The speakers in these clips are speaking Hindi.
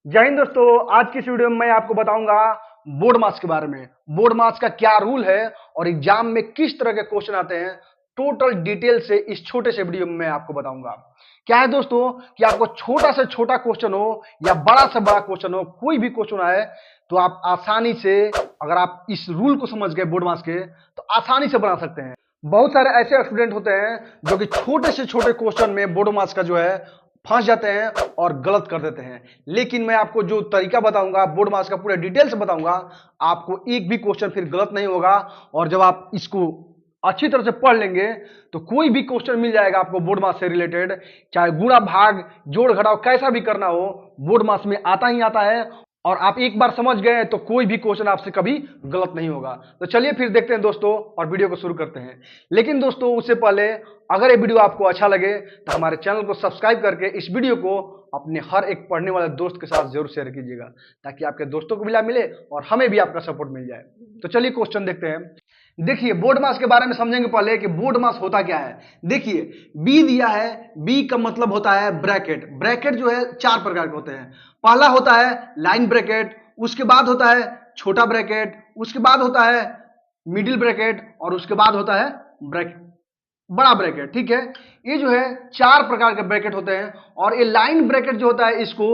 जय हिंद दोस्तों। आज की इस वीडियो में मैं आपको बताऊंगा बोर्ड मार्क्स के बारे में। बोर्ड मार्क्स का क्या रूल है और एग्जाम में किस तरह के क्वेश्चन आते हैं, टोटल डिटेल से इस छोटे से वीडियो में मैं आपको बताऊंगा। क्या है दोस्तों कि आपको छोटा से छोटा क्वेश्चन हो या बड़ा से बड़ा क्वेश्चन हो, कोई भी क्वेश्चन आए तो आप आसानी से, अगर आप इस रूल को समझ गए बोर्ड मार्क्स के, तो आसानी से बना सकते हैं। बहुत सारे ऐसे स्टूडेंट होते हैं जो कि छोटे से छोटे क्वेश्चन में बोर्ड मार्क्स का जो है फंस जाते हैं और गलत कर देते हैं। लेकिन मैं आपको जो तरीका बताऊंगा, बोर्ड मार्क्स का पूरे डिटेल से बताऊंगा, आपको एक भी क्वेश्चन फिर गलत नहीं होगा। और जब आप इसको अच्छी तरह से पढ़ लेंगे तो कोई भी क्वेश्चन मिल जाएगा आपको बोर्ड मार्क्स से रिलेटेड, चाहे गुणा भाग जोड़ घटाव कैसा भी करना हो, बोर्ड मार्क्स में आता ही आता है। और आप एक बार समझ गए तो कोई भी क्वेश्चन आपसे कभी गलत नहीं होगा। तो चलिए फिर देखते हैं दोस्तों और वीडियो को शुरू करते हैं। लेकिन दोस्तों उससे पहले, अगर ये वीडियो आपको अच्छा लगे तो हमारे चैनल को सब्सक्राइब करके इस वीडियो को अपने हर एक पढ़ने वाले दोस्त के साथ जरूर शेयर कीजिएगा, ताकि आपके दोस्तों को भी लाभ मिले और हमें भी आपका सपोर्ट मिल जाए। तो चलिए क्वेश्चन देखते हैं। देखिए बोर्ड मास के बारे में समझेंगे पहले कि बोर्ड मास होता क्या है। देखिए बी दिया है, बी का मतलब होता है ब्रैकेट। ब्रैकेट जो है चार प्रकार के होते हैं। पहला होता है लाइन ब्रैकेट, उसके बाद होता है छोटा ब्रैकेट, उसके बाद होता है मिडिल ब्रैकेट और उसके बाद होता है ब्रैकेट, बड़ा ब्रैकेट। ठीक है, ये जो है चार प्रकार के ब्रैकेट होते हैं। और ये लाइन ब्रैकेट जो होता है इसको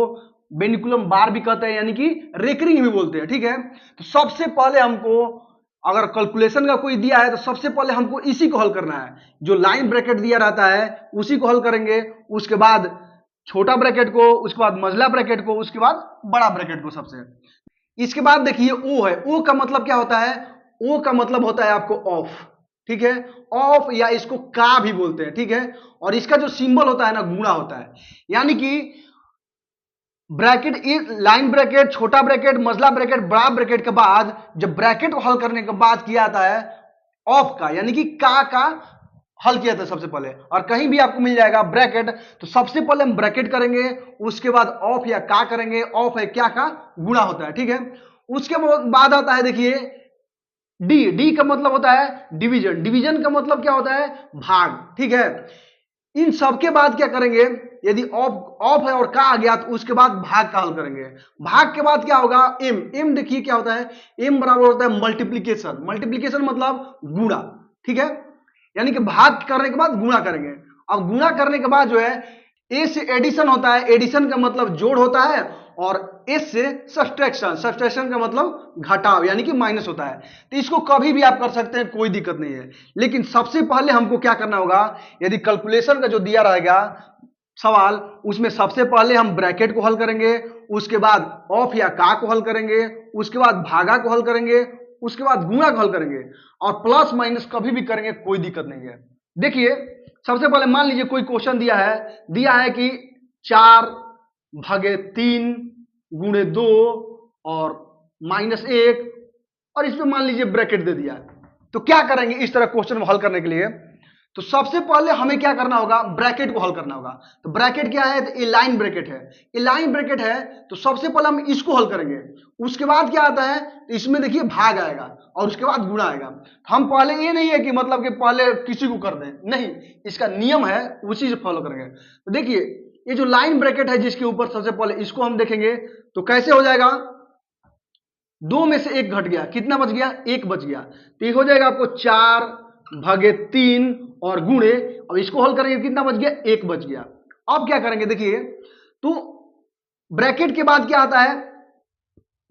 बेनिकुलम बार भी कहते हैं, यानी कि रेकरिंग भी बोलते हैं। ठीक है, तो सबसे पहले हमको, अगर कैलकुलेशन का कोई दिया है तो सबसे पहले हमको इसी को हल करना है। जो लाइन ब्रैकेट दिया रहता है उसी को हल करेंगे, उसके बाद छोटा ब्रैकेट को, उसके बाद मझला ब्रैकेट को, उसके बाद बड़ा ब्रैकेट को सबसे। इसके बाद देखिए ओ है। ओ का मतलब क्या होता है? ओ का मतलब होता है आपको ऑफ। ठीक है, ऑफ या इसको का भी बोलते हैं। ठीक है, और इसका जो सिंबल होता है ना, गुणा होता है। यानी कि ब्रैकेट, लाइन ब्रैकेट, छोटा ब्रैकेट, मझला ब्रैकेट, बड़ा ब्रैकेट के बाद जब ब्रैकेट को हल करने के बाद किया जाता है ऑफ का, यानी कि का हल किया था सबसे पहले। और कहीं भी आपको मिल जाएगा ब्रैकेट तो सबसे पहले हम ब्रैकेट करेंगे, उसके बाद ऑफ या का करेंगे। ऑफ है क्या का गुणा होता है। ठीक है, उसके बाद आता है देखिए डी। डी का मतलब होता है डिवीजन। डिवीजन का मतलब क्या होता है? भाग। ठीक है, इन सबके बाद क्या करेंगे? यदि ऑफ ऑफ है और का आ गया तो उसके बाद भाग का हल करेंगे। भाग के बाद क्या होगा? एम। एम देखिए क्या होता है? एम बराबर होता है मल्टीप्लीकेशन। मल्टीप्लीकेशन मतलब गुणा। ठीक है, यानी कि भाग करने के बाद गुणा करेंगे। अब गुणा करने के बाद जो है ए से एडिशन होता है। एडिशन का मतलब जोड़ होता है, और एस से सब्सट्रैक्शन। सब्सट्रैक्शन का मतलब घटाव, यानी कि माइनस होता है। तो इसको कभी भी आप कर सकते हैं, कोई दिक्कत नहीं है। लेकिन सबसे पहले हमको क्या करना होगा? यदि कैलकुलेशन का जो दिया रहेगा सवाल, उसमें सबसे पहले हम ब्रैकेट को हल करेंगे, उसके बाद ऑफ या का को हल करेंगे, उसके बाद भागा को हल करेंगे, उसके बाद गुणा को हल करेंगे, और प्लस माइनस कभी भी करेंगे, कोई दिक्कत नहीं है। देखिए सबसे पहले मान लीजिए कोई क्वेश्चन दिया है कि 4/3 गुणे 2 और -1, और इसमें मान लीजिए ब्रैकेट दे दिया है। तो क्या करेंगे इस तरह क्वेश्चन को हल करने के लिए? तो सबसे पहले हमें क्या करना होगा? ब्रैकेट को हल करना होगा। तो ब्रैकेट क्या है? तो लाइन ब्रैकेट है। लाइन ब्रैकेट है तो सबसे पहले हम इसको हल करेंगे। उसके बाद क्या आता है? तो इसमें देखिए भाग आएगा और उसके बाद गुणा आएगा। हम पहले, ये नहीं है कि मतलब कि पहले किसी को कर दें, नहीं, इसका नियम है, उसी से फॉलो करेंगे। तो देखिए ये जो लाइन ब्रैकेट है जिसके ऊपर सबसे पहले इसको हम देखेंगे तो कैसे हो जाएगा? 2 में से 1 घट गया, कितना बच गया? 1 बच गया। तो ये हो जाएगा आपको 4/3 और गुणे, अब इसको हल करेंगे कितना बच गया? 1 बच गया। अब क्या करेंगे? देखिए तो ब्रैकेट के बाद क्या आता है?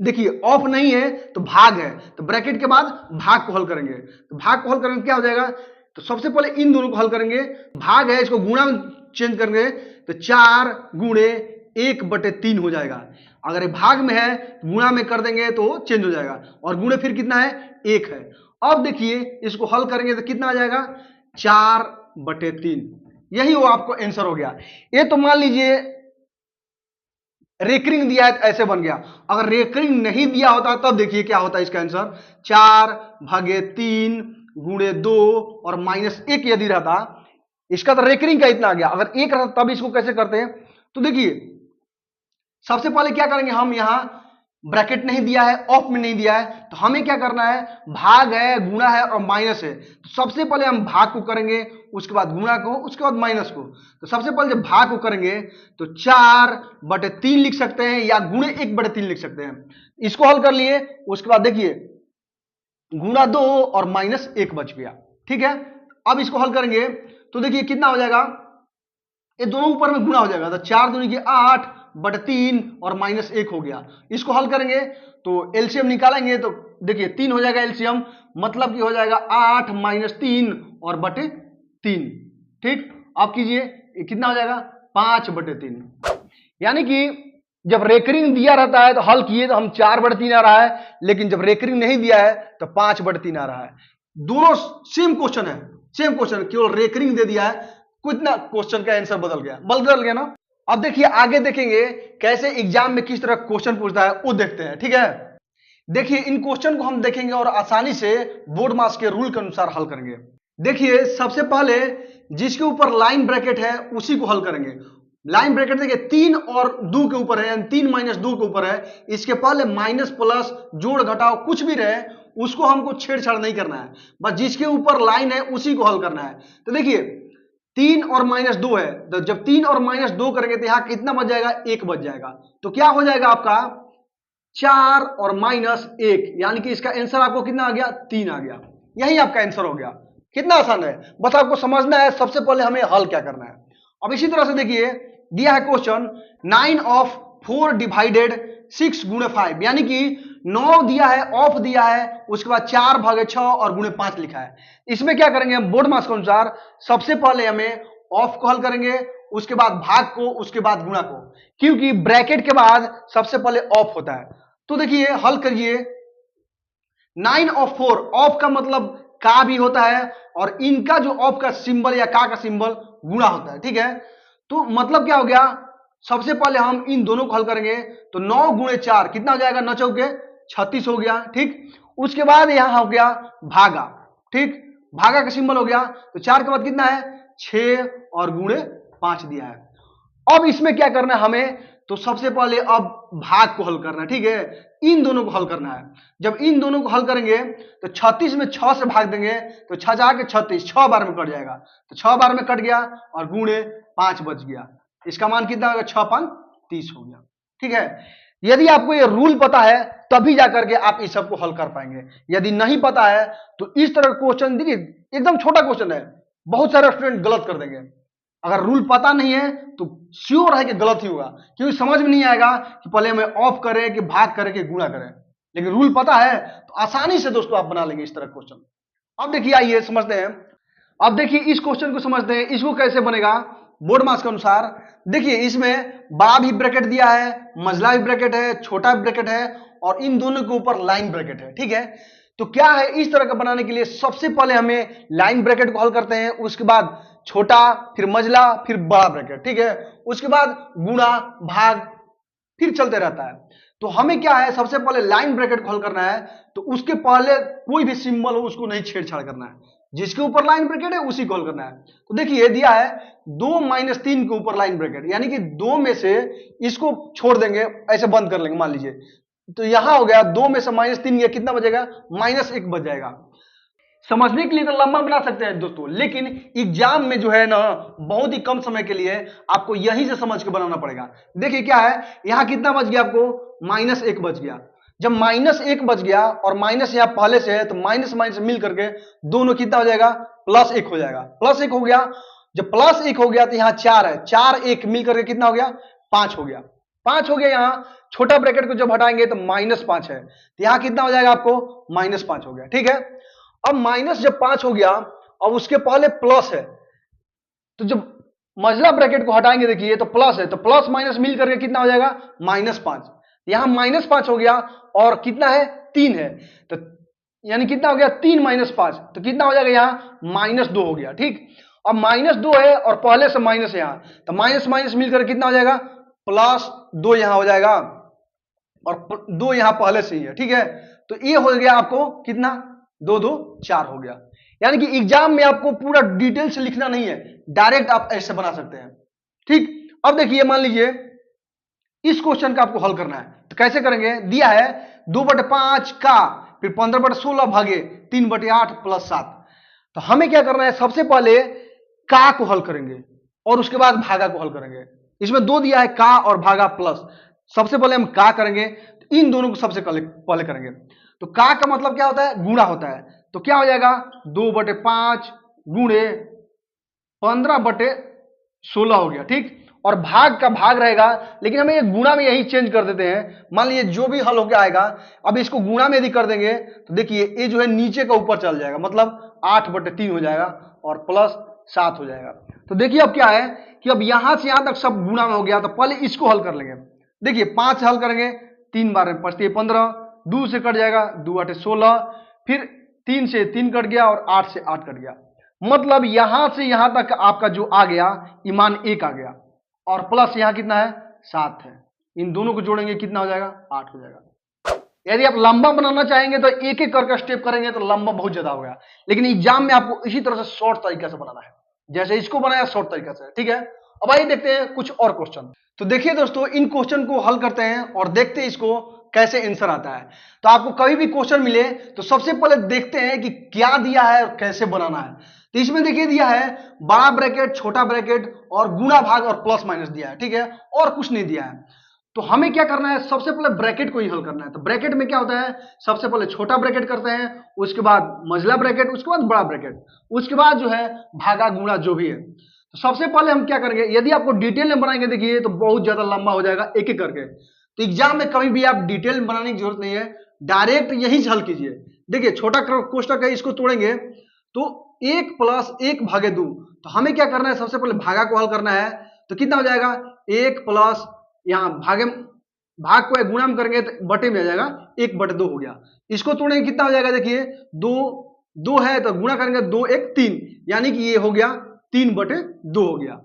देखिए ऑफ नहीं है तो भाग है, तो ब्रैकेट के बाद भाग को हल करेंगे। तो भाग को हल करेंगे क्या हो जाएगा? तो सबसे पहले इन दोनों को हल करेंगे। भाग है, इसको गुणा में चेंज करेंगे तो 4 गुणे 1/3 हो जाएगा। अगर ये भाग में है गुणा में कर देंगे तो चेंज हो जाएगा, और गुणे फिर कितना है? 1 है। अब देखिए इसको हल करेंगे तो कितना आ जाएगा? 4/3। यही वो आपको आंसर हो गया। ये तो मान लीजिए रेकरिंग दिया है तो ऐसे बन गया। अगर रेकरिंग नहीं दिया होता तब देखिए क्या होता है इसका आंसर? 4/3 गुणे 2 और -1 यदि रहता, इसका तो रेकरिंग का इतना आ गया। अगर 1 रहता तब इसको कैसे करते हैं? तो देखिए सबसे पहले क्या करेंगे हम, यहां ब्रैकेट नहीं दिया है, ऑफ में नहीं दिया है, तो हमें क्या करना है, भाग है, गुणा है और माइनस है। तो सबसे पहले हम भाग को करेंगे, उसके बाद गुणा को, उसके बाद माइनस को। तो सबसे पहले जब भाग को करेंगे तो 4/3 लिख सकते हैं या गुणे 1/3 लिख सकते हैं। इसको हल कर लिए, उसके बाद देखिए गुणा 2 और -1 बच गया। ठीक है, अब इसको हल करेंगे तो देखिए कितना हो जाएगा, ये दोनों ऊपर में गुणा हो जाएगा, तो 4 दूनी की 8/3 और -1 हो गया। इसको हल करेंगे तो एलसीएम निकालेंगे तो देखिए 3 हो जाएगा एलसीएम, मतलब कि हो जाएगा 8 - 3 और बटे 3। ठीक, अब कीजिए कितना हो जाएगा, 5/3। यानी कि जब रेकरिंग दिया रहता है तो हल किए तो हम 4/3 आ रहा है, लेकिन जब रेकरिंग नहीं दिया है तो 5/3 आ रहा है। दोनों सेम क्वेश्चन है, सेम क्वेश्चन, केवल रेकरिंग दे दिया है, कितना क्वेश्चन का आंसर बदल गया ना। अब देखिए आगे देखेंगे कैसे एग्जाम में किस तरह क्वेश्चन पूछता है, वो देखते हैं। ठीक है, देखिए इन क्वेश्चन को हम देखेंगे और आसानी से बोर्ड मास के रूल के अनुसार हल करेंगे। देखिए सबसे पहले जिसके ऊपर लाइन ब्रैकेट है उसी को हल करेंगे। लाइन ब्रैकेट देखिए 3 और 2 के ऊपर है, 3 - 2 के ऊपर है। इसके पहले माइनस प्लस जोड़ घटाव कुछ भी रहे उसको हमको छेड़छाड़ नहीं करना है, बस जिसके ऊपर लाइन है उसी को हल करना है। तो देखिए 3 और -2 है, तो जब 3 और -2 करेंगे तो यहां कितना बच जाएगा, 1 बच जाएगा। तो क्या हो जाएगा आपका 4 और -1, यानी कि इसका आंसर आपको कितना आ गया, 3 आ गया। यही आपका आंसर हो गया। कितना आसान है, बस आपको समझना है सबसे पहले हमें हल क्या करना है। अब इसी तरह से देखिए दिया है क्वेश्चन 9/4 डिवाइडेड 6 × 5, यानी कि 9 दिया है, ऑफ दिया है, उसके बाद 4/6 और गुणे 5 लिखा है। इसमें क्या करेंगे हम बोर्ड मास के अनुसार, सबसे पहले हमें ऑफ को हल करेंगे, उसके बाद भाग को, उसके बाद गुणा को, क्योंकि ब्रैकेट के बाद सबसे पहले ऑफ होता है। तो देखिए हल करिए, 9/4, ऑफ का मतलब का भी होता है और इनका जो ऑफ का सिंबल या का सिंबल गुणा होता है। ठीक है, तो मतलब क्या हो गया, सबसे पहले हम इन दोनों को हल करेंगे तो 9 × 4 कितना हो जाएगा, 9 चौके 36 हो गया। ठीक, उसके बाद यहां हो गया भागा। ठीक, भागा का सिंबल हो गया, तो 4 के बाद कितना है, 6 और गुणे 5 दिया है। अब इसमें क्या करना है हमें, तो सबसे पहले अब भाग को हल करना है। ठीक है, इन दोनों को हल करना है। जब इन दोनों को हल करेंगे तो 36 में 6 से भाग देंगे तो 6 जाके 36, 6 बार में कट जाएगा, तो 6 बार में कट गया और गुणे 5 बच गया। इसका मान कितना होगा, 6×5 = 30 हो गया। ठीक है, यदि आपको ये रूल पता है तभी जाकर के आप इस सबको हल कर पाएंगे, यदि नहीं पता है तो इस तरह क्वेश्चन देखिए एकदम छोटा क्वेश्चन है, बहुत सारे स्टूडेंट गलत कर देंगे। अगर रूल पता नहीं है तो श्योर है कि गलत ही होगा, क्योंकि समझ में नहीं आएगा कि पहले हमें ऑफ करें कि भाग करें कि गुणा करें। लेकिन रूल पता है तो आसानी से दोस्तों आप बना लेंगे इस तरह क्वेश्चन। अब देखिए आइए समझते हैं, अब देखिए इस क्वेश्चन को समझते हैं, इसको कैसे बनेगा बोर्ड मास के अनुसार। देखिए इसमें बड़ा भी ब्रैकेट दिया है, मझला भी ब्रैकेट है, छोटा भी ब्रैकेट है और इन दोनों के ऊपर लाइन ब्रैकेट है। ठीक है, तो क्या है, इस तरह का बनाने के लिए सबसे पहले हमें लाइन ब्रैकेट को हल करते हैं, उसके बाद छोटा, फिर मझला, फिर बड़ा ब्रैकेट। ठीक है, उसके बाद गुणा भाग फिर चलते रहता है। तो हमें क्या है, सबसे पहले लाइन ब्रैकेट को हल करना है, तो उसके पहले कोई भी सिंबल हो उसको नहीं छेड़छाड़ करना है, जिसके ऊपर लाइन ब्रैकेट है उसी को हल करना है। तो देखिए दिया है 2 - 3 के ऊपर लाइन ब्रैकेट, यानी कि 2 में से इसको छोड़ देंगे, ऐसे बंद कर लेंगे मान लीजिए, तो यहां हो गया 2 में से -3 गया, कितना बचेगा, -1 बच जाएगा। समझने के लिए तो लंबा बना सकते हैं दोस्तों, लेकिन एग्जाम में जो है ना बहुत ही कम समय के लिए आपको यहीं से समझ के बनाना पड़ेगा। देखिए क्या है, यहां कितना बच गया आपको, -1 बच गया। जब -1 बच गया और माइनस यहां पहले से है तो माइनस माइनस मिल करके दोनों कितना हो जाएगा, +1 हो जाएगा। +1 हो गया, जब +1 हो गया तो यहां 4 है, 4 1 मिल करके कितना हो गया, 5 हो गया। 5 हो गया, यहां छोटा ब्रैकेट को जब हटाएंगे तो -5 है, तो यहां कितना हो जाएगा आपको, -5 हो गया। ठीक है, अब माइनस जब 5 हो गया, अब उसके पहले प्लस है, तो जब मझला ब्रैकेट को हटाएंगे देखिए तो प्लस है, तो प्लस माइनस मिल करके कितना हो जाएगा, -5। यहां -5 हो गया और कितना है, 3 है, तो यानी कितना हो गया, 3 - 5, तो कितना हो जाएगा, यहां -2 हो गया। ठीक, अब -2 है और पहले से माइनस यहां, तो माइनस माइनस मिलकर कितना हो जाएगा, +2 यहां हो जाएगा और 2 यहां पहले से ही है। ठीक है, तो ये हो गया आपको कितना, 2 2 4 हो गया। यानी कि एग्जाम में आपको पूरा डिटेल से लिखना नहीं है, डायरेक्ट आप ऐसे बना सकते हैं। ठीक, अब देखिए मान लीजिए इस क्वेश्चन का आपको हल करना है। तो कैसे करेंगे, दिया है 2/5 का, फिर 15/16 भागे 3/8 प्लस 7। तो हमें क्या करना है, सबसे पहले का को हल करेंगे और उसके बाद भागा को हल करेंगे। इसमें दो दिया है, का और भागा प्लस। सबसे पहले हम का करेंगे, तो इन दोनों को सबसे पहले करेंगे। तो का मतलब क्या होता है, गुणा होता है। तो क्या हो जाएगा, 2/5 गुणे 15/16 हो गया, ठीक। और भाग का भाग रहेगा, लेकिन हमें ये गुणा में यही चेंज कर देते हैं। मान लीजिए जो भी हल होकर आएगा, अब इसको गुणा में यदि कर देंगे तो देखिए ये जो है नीचे का ऊपर चल जाएगा, मतलब 8/3 हो जाएगा और प्लस 7 हो जाएगा। तो देखिए अब क्या है कि अब यहां से यहां तक सब गुणा में हो गया, तो पहले इसको हल कर लेंगे। देखिए 5 से हल करेंगे, 3 बार में 5 15, 2 से कट जाएगा, 2 8 16, फिर 3 से 3 कट गया और 8 से 8 कट गया। मतलब यहां से यहां तक आपका जो आ गया ईमान 1 आ गया, और प्लस यहां कितना है, 7 है। इन दोनों को जोड़ेंगे कितना हो जाएगा, 8 हो जाएगा। यदि आप लंबा बनाना चाहेंगे तो एक एक करके स्टेप करेंगे तो लंबा बहुत ज्यादा होगा, लेकिन एग्जाम में आपको इसी तरह से शॉर्ट तरीके से बनाना है, जैसे इसको बनाया शॉर्ट तरीके से, ठीक है। अब आइए देखते हैं कुछ और क्वेश्चन। तो देखिए दोस्तों, इन क्वेश्चन को हल करते हैं और देखते हैं इसको कैसे आंसर आता है। तो आपको कभी भी क्वेश्चन मिले तो सबसे पहले देखते हैं कि क्या दिया है और कैसे बनाना है। तो इसमें देखिए दिया है बड़ा ब्रैकेट, छोटा ब्रैकेट और गुणा भाग और प्लस माइनस दिया है, ठीक है, और कुछ नहीं दिया है। तो हमें क्या करना है, सबसे पहले ब्रैकेट को ही हल करना है। तो ब्रैकेट में क्या होता है, सबसे पहले छोटा ब्रैकेट करते हैं, उसके बाद मझला ब्रैकेट, उसके बाद बड़ा ब्रैकेट, उसके बाद जो है भागा गुणा जो भी है। तो सबसे पहले हम क्या करेंगे, यदि आपको डिटेल में बनाएंगे देखिए तो बहुत ज्यादा लंबा हो जाएगा एक एक करके। तो एग्जाम में कभी भी आप डिटेल में बनाने की जरूरत नहीं है, डायरेक्ट यही हल कीजिए। देखिए छोटा कोष्टक है, इसको तोड़ेंगे तो 1 + 1 भागे 2। तो हमें क्या करना है, सबसे पहले भागा को हल करना है। तो कितना हो जाएगा, 1 प्लस यहां भाग को गुणा में करेंगे तो बटे में आ जाएगा, 1/2 हो गया। इसको तोड़ेंगे कितना हो जाएगा, देखिए 2 है तो गुणा करेंगे 2 1 3, यानी कि ये हो गया 3/2 हो गया।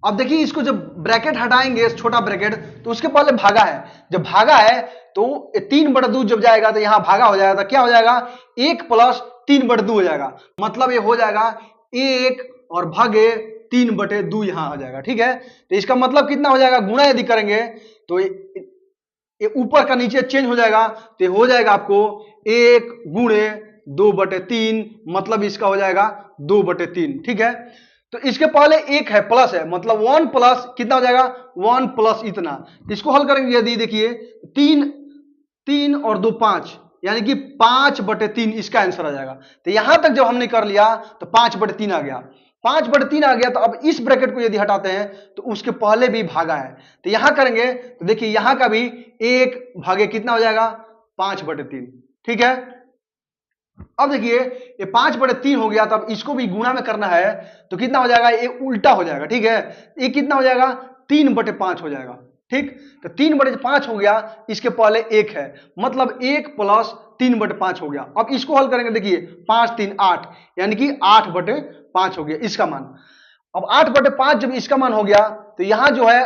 अब देखिए इसको जब ब्रैकेट हटाएंगे, छोटा ब्रैकेट, तो उसके पहले भागा है, जब भागा है तो 3/2 जब जाएगा तो यहां भागा हो जाएगा, तो क्या हो जाएगा, 1 + 3/2 हो जाएगा। मतलब ये हो जाएगा 1 और भागे 3/2 यहां हो जाएगा, ठीक है। तो इसका मतलब कितना हो जाएगा, गुणा यदि करेंगे तो ये ऊपर का नीचे चेंज हो जाएगा, तो हो जाएगा आपको 1 गुणे 2/3, मतलब इसका हो जाएगा 2/3, ठीक है। तो इसके पहले एक है प्लस है, मतलब 1 प्लस कितना हो जाएगा, 1 प्लस इतना। इसको हल करेंगे यदि देखिए 3 और 2 5, यानी कि 5/3 इसका आंसर आ जाएगा। तो यहां तक जब हमने कर लिया तो 5/3 आ गया, 5/3 आ गया। तो अब इस ब्रैकेट को यदि हटाते हैं तो उसके पहले भी भागा है, तो यहां करेंगे तो देखिए यहां का भी 1 भागे कितना हो जाएगा, 5/3, ठीक है। अब देखिए ये 5/3 हो गया, तब इसको भी गुणा में करना है तो कितना हो जाएगा, ये उल्टा हो जाएगा, ठीक है। ये कितना हो जाएगा, 3/5 हो जाएगा, ठीक। तो 3/5 हो गया, इसके पहले 1 है, मतलब 1 + 3/5 हो गया। अब इसको हल करेंगे, देखिए 5 3 8, यानी कि 8/5 हो गया इसका मान। अब 8/5 जब इसका मान हो गया तो यहां जो है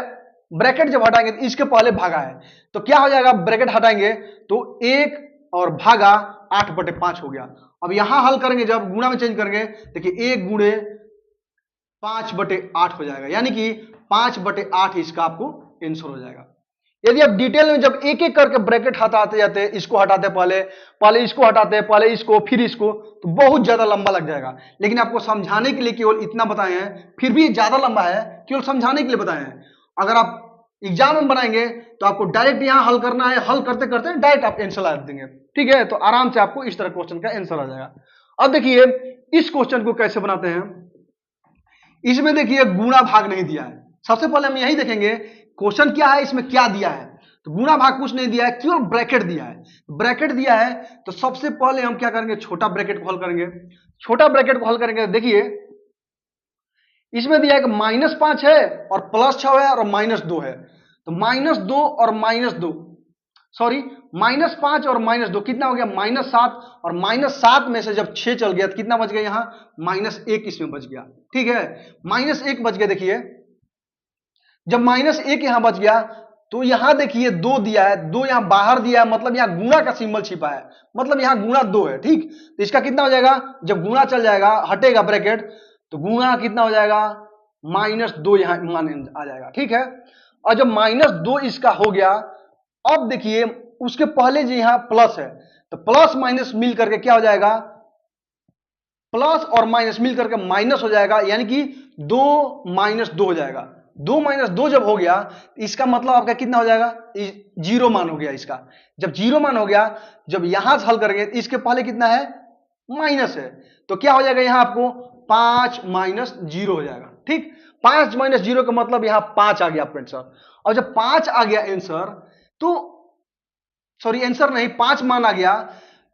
ब्रैकेट जब हटाएंगे तो इसके पहले भागा है, तो क्या हो जाएगा, ब्रैकेट हटाएंगे तो 1 और भागा 8/5 हो गया। अब यहां हल करेंगे, जब गुणा में चेंज करेंगे, देखिए 1 गुणे 5/8 हो जाएगा, यानी कि 5/8 इसका आपको आंसर हो जाएगा। यदि आप डिटेल में जब एक एक करके ब्रैकेट हटाते जाते हैं, इसको हटाते पहले इसको हटाते, पहले इसको फिर इसको, तो बहुत ज्यादा लंबा लग जाएगा। लेकिन आपको समझाने के लिए केवल इतना बताए हैं, फिर भी ज्यादा लंबा है, केवल समझाने के लिए बताए हैं। अगर आप एग्जाम में बनाएंगे तो आपको डायरेक्ट यहां हल करना है, हल करते करते डायरेक्ट आप आंसर ला देंगे, ठीक है। तो आराम से आपको इस तरह क्वेश्चन का आंसर आ जाएगा। अब देखिए इस क्वेश्चन को कैसे बनाते हैं। इसमें देखिए गुणा भाग नहीं दिया है। सबसे पहले हम यही देखेंगे क्वेश्चन क्या है, इसमें क्या दिया है। तो गुणा भाग कुछ नहीं दिया है, केवल ब्रैकेट दिया है। ब्रैकेट दिया है तो सबसे पहले हम क्या करेंगे, छोटा ब्रैकेट को हल करेंगे। छोटा ब्रैकेट को हल करेंगे, देखिए इसमें दिया है कि -5 है और +6 है और -2 है। तो -2 और -2, सॉरी -5 और -2 कितना हो गया, -7, और -7 में से जब 6 चल गया तो कितना बच गया, यहां -1 इसमें बच गया, ठीक है। -1 बच गया, देखिए जब -1 यहां बच गया तो यहां देखिए 2 दिया है, 2 यहां बाहर दिया है, मतलब यहां गुणा का सिंबल छिपा है, मतलब यहां गुणा 2 है, ठीक। तो इसका कितना हो जाएगा, जब गुणा चल जाएगा हटेगा ब्रैकेट, तो गुणा कितना हो जाएगा, -2 यहां मान आ जाएगा, ठीक है। और जब -2 इसका हो गया, अब देखिए उसके पहले जो यहां प्लस है, तो प्लस माइनस मिल करके क्या हो जाएगा, प्लस और माइनस मिल करके माइनस हो जाएगा, यानी कि 2 - 2 हो जाएगा। 2 - 2 जब हो गया, इसका मतलब आपका कितना हो जाएगा, 0 मान हो गया इसका। जब 0 मान हो गया, जब यहां से हल करेंगे, इसके पहले कितना है, माइनस है, तो क्या हो जाएगा यहां आपको 5 - 0 हो जाएगा। ठीक, 5 - 0 का मतलब यहां 5 आ गया आपका आंसर। और जब 5 आ गया आंसर, तो सॉरी आंसर नहीं, 5 मान आ गया,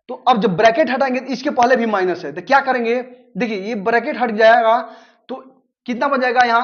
तो अब जब ब्रैकेट हटाएंगे तो इसके पहले भी माइनस है, तो क्या करेंगे, देखिए ये ब्रैकेट हट जाएगा तो कितना बच जाएगा, यहां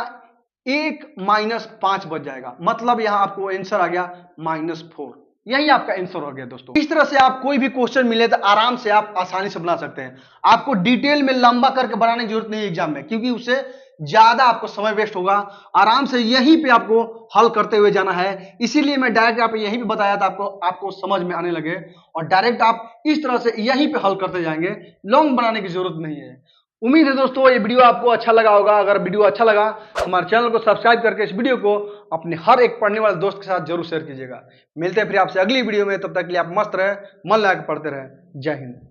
1 - 5 बच जाएगा, मतलब यहां आपको आंसर आ गया -4। यही आपका आंसर हो गया दोस्तों। इस तरह से आप कोई भी क्वेश्चन मिले तो आराम से आप आसानी से बना सकते हैं। आपको डिटेल में लंबा करके बनाने की जरूरत नहीं है एग्जाम में, क्योंकि उससे ज्यादा आपको समय वेस्ट होगा। आराम से यहीं पे आपको हल करते हुए जाना है, इसीलिए मैं डायरेक्ट आप यहीं पे बताया था, आपको समझ में आने लगे, और डायरेक्ट आप इस तरह से यहीं पे हल करते जाएंगे, लॉन्ग बनाने की जरूरत नहीं है। उम्मीद है दोस्तों ये वीडियो आपको अच्छा लगा होगा। अगर वीडियो अच्छा लगा तो हमारे चैनल को सब्सक्राइब करके इस वीडियो को अपने हर एक पढ़ने वाले दोस्त के साथ जरूर शेयर कीजिएगा। मिलते हैं फिर आपसे अगली वीडियो में, तब तक के लिए आप मस्त रहे, मन लगा के पढ़ते रहे। जय हिंद।